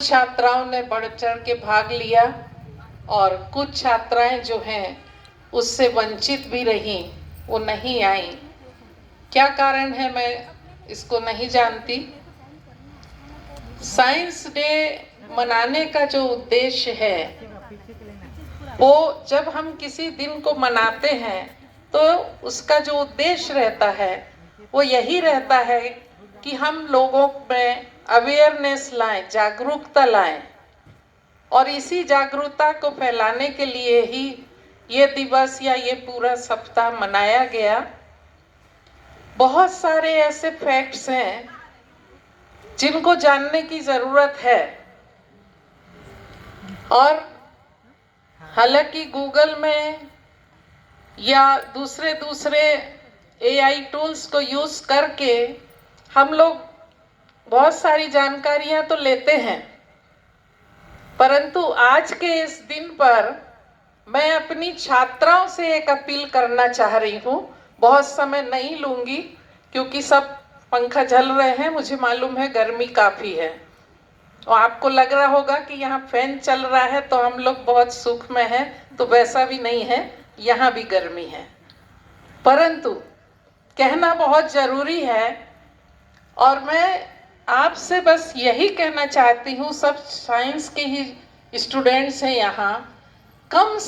छात्राओं ने बढ़ चढ़ के भाग लिया और कुछ छात्राएं जो हैं उससे वंचित भी रहीं, वो नहीं आई। क्या कारण है मैं इसको नहीं जानती। साइंस डे मनाने का जो उद्देश्य है वो जब हम किसी दिन को मनाते हैं तो उसका जो उद्देश्य रहता है वो यही रहता है कि हम लोगों में अवेयरनेस लाएं, जागरूकता लाएं। और इसी जागरूकता को फैलाने के लिए ही ये दिवस या ये पूरा सप्ताह मनाया गया। बहुत सारे ऐसे फैक्ट्स हैं जिनको जानने की जरूरत है और हालांकि गूगल में या दूसरे एआई टूल्स को यूज करके हम लोग बहुत सारी जानकारियां तो लेते हैं, परंतु आज के इस दिन पर मैं अपनी छात्राओं से एक अपील करना चाह रही हूँ। बहुत समय नहीं लूंगी क्योंकि सब पंखा झल रहे हैं, मुझे मालूम है गर्मी काफी है और आपको लग रहा होगा कि यहाँ फैन चल रहा है तो हम लोग बहुत सुख में हैं, तो वैसा भी नहीं है, यहाँ भी गर्मी है। परंतु कहना बहुत जरूरी है और मैं आपसे बस यही कहना चाहती हूँ, सब साइंस के ही स्टूडेंट्स हैं यहाँ, कम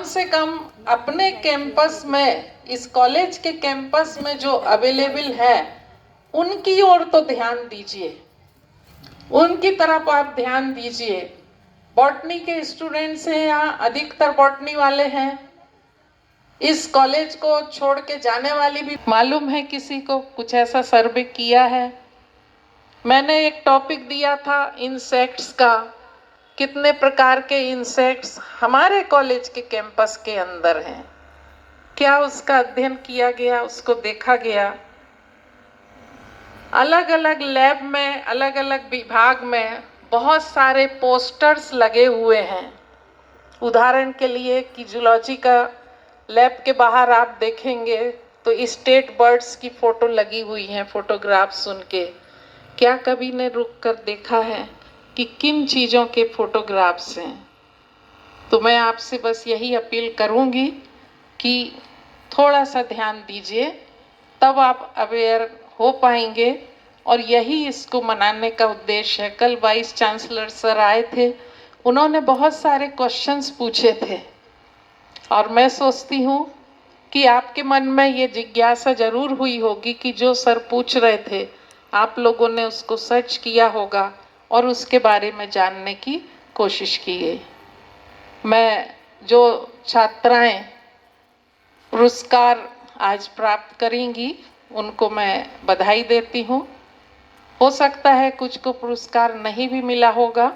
से कम अपने कैंपस में, इस कॉलेज के कैंपस में जो अवेलेबल है उनकी ओर तो ध्यान दीजिए, उनकी तरफ आप ध्यान दीजिए। बॉटनी के स्टूडेंट्स हैं यहाँ, अधिकतर बॉटनी वाले हैं। इस कॉलेज को छोड़ के जाने वाली भी मालूम है किसी को, कुछ ऐसा सर्वे किया है। मैंने एक टॉपिक दिया था इंसेक्ट्स का, कितने प्रकार के इंसेक्ट्स हमारे कॉलेज के कैंपस के अंदर हैं, क्या उसका अध्ययन किया गया, उसको देखा गया। अलग अलग लैब में, अलग अलग विभाग में बहुत सारे पोस्टर्स लगे हुए हैं। उदाहरण के लिए कि जूलॉजी का लैब के बाहर आप देखेंगे तो स्टेट बर्ड्स की फोटो लगी हुई है, फोटोग्राफ्स उनके। क्या कभी ने रुक कर देखा है कि किन चीज़ों के फोटोग्राफ्स हैं? तो मैं आपसे बस यही अपील करूंगी कि थोड़ा सा ध्यान दीजिए, तब आप अवेयर हो पाएंगे। और यही इसको मनाने का उद्देश्य है। कल वाइस चांसलर सर आए थे, उन्होंने बहुत सारे क्वेश्चंस पूछे थे और मैं सोचती हूँ कि आपके मन में ये जिज्ञासा जरूर हुई होगी कि जो सर पूछ रहे थे आप लोगों ने उसको सर्च किया होगा और उसके बारे में जानने की कोशिश की है। मैं जो छात्राएं पुरस्कार आज प्राप्त करेंगी उनको मैं बधाई देती हूँ। हो सकता है कुछ को पुरस्कार नहीं भी मिला होगा,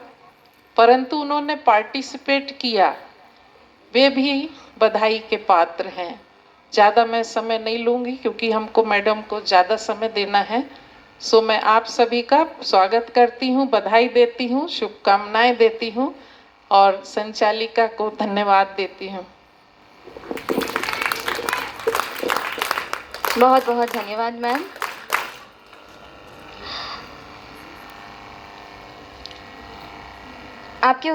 परंतु उन्होंने पार्टिसिपेट किया, वे भी बधाई के पात्र हैं। ज़्यादा मैं समय नहीं लूँगी क्योंकि हमको मैडम को ज़्यादा समय देना है। सो मैं आप सभी का स्वागत करती हूँ, बधाई देती हूँ, शुभकामनाएं देती हूँ और संचालिका को धन्यवाद देती हूँ। बहुत बहुत धन्यवाद मैम। आपके